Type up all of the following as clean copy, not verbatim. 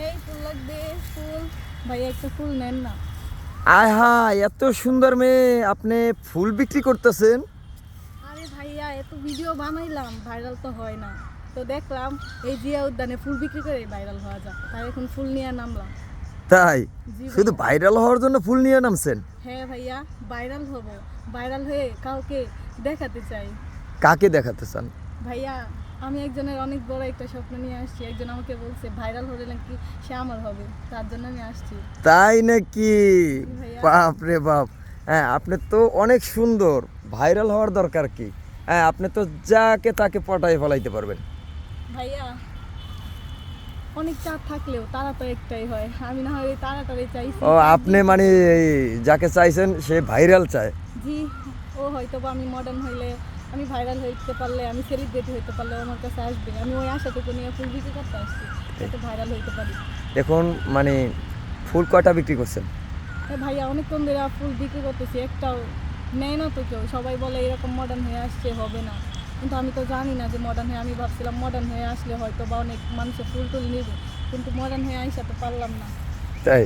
এই ফুল লাগবে ফুল। ভাই একটা ফুল নেন না। আয় হায়, এত সুন্দর মেয়ে, আপনি ফুল বিক্রি করতেছেন? আরে ভাইয়া এত ভিডিও বানাইলাম, ভাইরাল তো হয় না। তো দেখলাম এই জিয়া উদ্যানে ফুল বিক্রি করে ভাইরাল হওয়া যায়, তাই এখন ফুল নিয়ে নামলাম। তাই? জি শুধু ভাইয়া। ভাইরাল হওয়ার জন্য ফুল নিয়ে নামছেন? হ্যাঁ ভাইয়া, ভাইরাল হব। ভাইরাল হয়ে কাউকে দেখাতে চাই। কাকে দেখাতে চান? ভাইয়া আমি একজনের অনেক বড় একটা স্বপ্ন নিয়ে আসছি। একজন আমাকে বলছে ভাইরাল হলে নাকি সে আমার হবে, তার জন্য আমি আসছি। তাই নাকি? জি ভাইয়া। বাপ রে বাপ। হ্যাঁ, আপনি তো অনেক সুন্দর, ভাইরাল হওয়ার দরকার কি? হ্যাঁ, আপনি তো যাকে তাকে পটায় ফলাইতে পারবেন। ভাইয়া অনেক চাপ থাকলেও তারা তো একটাই হয়, আমি না হয় ওই তারাটারে চাইছি। ও, আপনি মানে এই যাকে চাইছেন সে ভাইরাল চায়? জি, ও হয়তো বা আমি মডার্ন হইলে, আমি ভাইরাল হইতে পারলে, আমি সেলিব্রিটি হইতে পারলে ও আমার কাছে আসবে। আমি ওই আশাটুকু নিয়ে ফুল বিক্রি করতে আসছি, যাতে ভাইরাল হইতে পারি। এখন মানে ফুল কয়টা বিক্রি করছেন? ভাইয়া অনেকক্ষণ ধরে ফুল বিক্রি করতেছি, একটাও নেয় না তো কেউ। সবাই বলে এরকম মডার্ন হয়ে আসছে হবে না, কিন্তু আমি তো জানি না যে মডার্ন হয়ে, আমি ভাবছিলাম মডার্ন হয়ে আসলে হয়তো বা অনেক মানুষের ফুল টুল নেবে, কিন্তু মডার্ন হয়ে আইসা তো পারলাম না। তাই?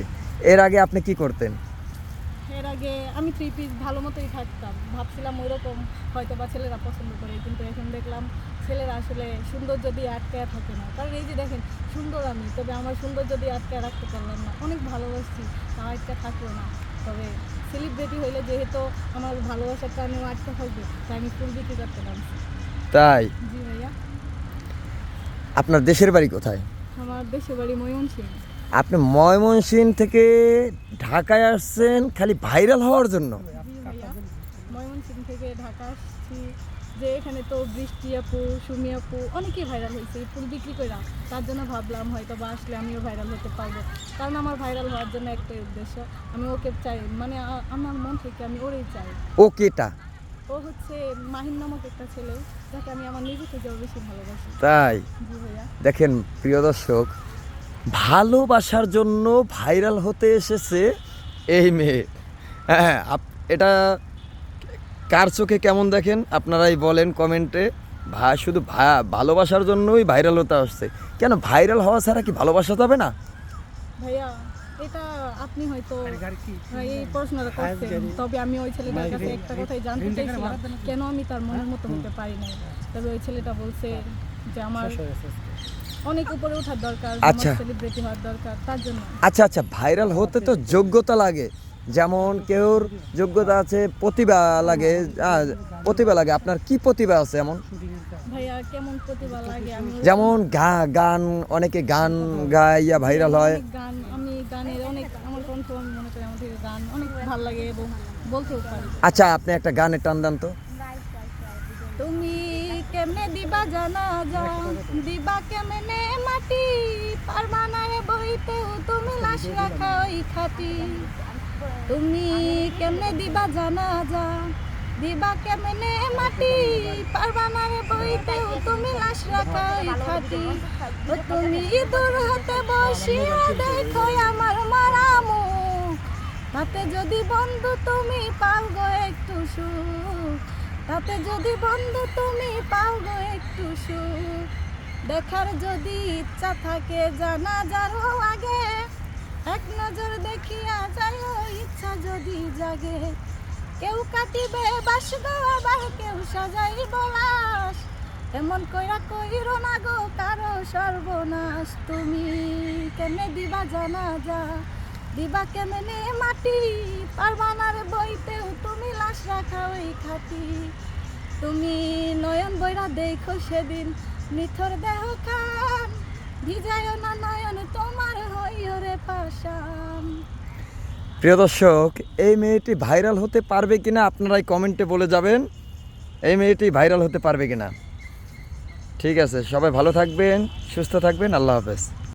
এর আগে আপনি কি করতেন? এর আগে আমি থ্রি পিস ভালো মতোই থাকতাম, ভাবছিলাম ওই রকম হয়তো বা ছেলেরা পছন্দ করে, কিন্তু এখন দেখলাম ছেলেরা আসলে সৌন্দর্য দিয়ে আটকায় থাকে না। কারণ এই যে দেখেন, সুন্দর আমি, তবে আমার সৌন্দর্য দিয়ে আটকায় রাখতে পারলাম না। অনেক ভালোবাসছি, তা আটকা থাকলো না। তবে সেলিব্রিটি হইলে যেহেতু আমার ভালোবাসার কারণেও আটকা থাকবে, তাই আমি ফুল বিক্রি করতে নামছি। তাই? জি ভাইয়া। আপনার দেশের বাড়ি কোথায়? আমার দেশের বাড়ি ময়মনসিংহ। আপনি ময়মনসিংহ থেকে ঢাকায় আসছেন খালি ভাইরাল হওয়ার জন্য? জি ভাইয়া, ময়মনসিংহ থেকে ঢাকা আসছি যে এখানে তো বৃষ্টি আপু, সুমি আপু অনেকেই ভাইরাল হয়েছে এই ফুল বিক্রি করে। তার জন্য ভাবলাম হয়তো বা আসলে আমিও ভাইরাল হতে পারবো। কারণ আমার ভাইরাল হওয়ার জন্য একটাই উদ্দেশ্য, আমি ওকে চাই, মানে আমার মন থেকে আমি ওরেই চাই। ও কেটা? ও হচ্ছে মাহিন নামক একটা ছেলে, যাকে আমি আমার নিজে থেকেও বেশি ভালোবাসি। তাই? জি ভাইয়া। দেখেন প্রিয় দর্শক, ভালোবাসার জন্য ভাইরাল হতে এসেছে এই মেয়ে। হ্যাঁ, এটা কার চোখে কেমন দেখেন আপনারাই বলেন কমেন্টে। শুধু ভালোবাসার জন্যই ভাইরাল হতে আসছে। কেন ভাইরাল হওয়া ছাড়া কি ভালোবাসা যাবে না? ভাইয়া এটা আপনি হয়তো এই প্রশ্নটা করছেন, তবে আমি ওই ছেলেটার কাছে একটা কথাই জানতে চাইছিলাম, কেন আমি তার মনের মতো হতে পারি না। তবে ওই ছেলেটা বলছে যে আমার অনেক উপরে ওঠার দরকার, আচ্ছা। সেলিব্রিটি হওয়ার দরকার, তার জন্য। আচ্ছা আচ্ছা, ভাইরাল হতে তো যোগ্যতা লাগে। যেমন কেউর যোগ্যতা আছে, প্রতিভা লাগে। প্রতিভা লাগে, আপনার কি প্রতিভা আছে এমন? ভাইয়া কেমন প্রতিভা লাগে? আমি যেমন গান, অনেকে গান গাইয়া ভাইরাল হয়। অনেক গান, আমি গানের অনেক, আমার কণ্ঠ আমি মনে করি আমার থেকে গান অনেক ভালো লাগে এবং বলতেও পারি। আচ্ছা, আপনি একটা গানের টান দেন তো। তুমি কেমনে দিবা জানা যা, দিবা কেমনে মাটি, পারবা না রে বইতেও তুমি লাশ রাখা ওই খাটি। তুমি কেমনে দিবা জানা যা, দিবা কেমনে মাটি, পারবা না রে বইতেও তুমি লাশ রাখা ওই খাটি। ও তুমি দূর হতে বসিয়া দেখো আমার মারা মুখ, তাতে যদি বন্ধু তুমি পাও গো একটু সুখ, তাতে যদি বন্ধু তুমি পাও গো একটু সুখ। দেখার যদি ইচ্ছা থাকে জানা যারও আগে, এক নজর দেখিয়া যায় ইচ্ছা যদি জাগে। কেউ কাটিবে বাস গো আবার কেউ সাজাইব লাশ, এমন কইরা কইরো না গো কারো সর্বনাশ। তুমি কেমনে দিবা জানা যা, দিবা কেমনে মাটি, পারবা না রে বইতেও তুমি লাশ রাখা ওই খাটি। তুমি নয়ন বইরা দেখো সেদিন নিথর দেহ খান, ভিজায় না নয়ন তোমার হইও রে পাশান। প্রিয় দর্শক, এই মেয়েটি ভাইরাল হতে পারবে কিনা আপনারাই কমেন্টে বলে যাবেন। এই মেয়েটি ভাইরাল হতে পারবে কিনা। ঠিক আছে, সবাই ভালো থাকবেন, সুস্থ থাকবেন, আল্লাহ হাফেজ।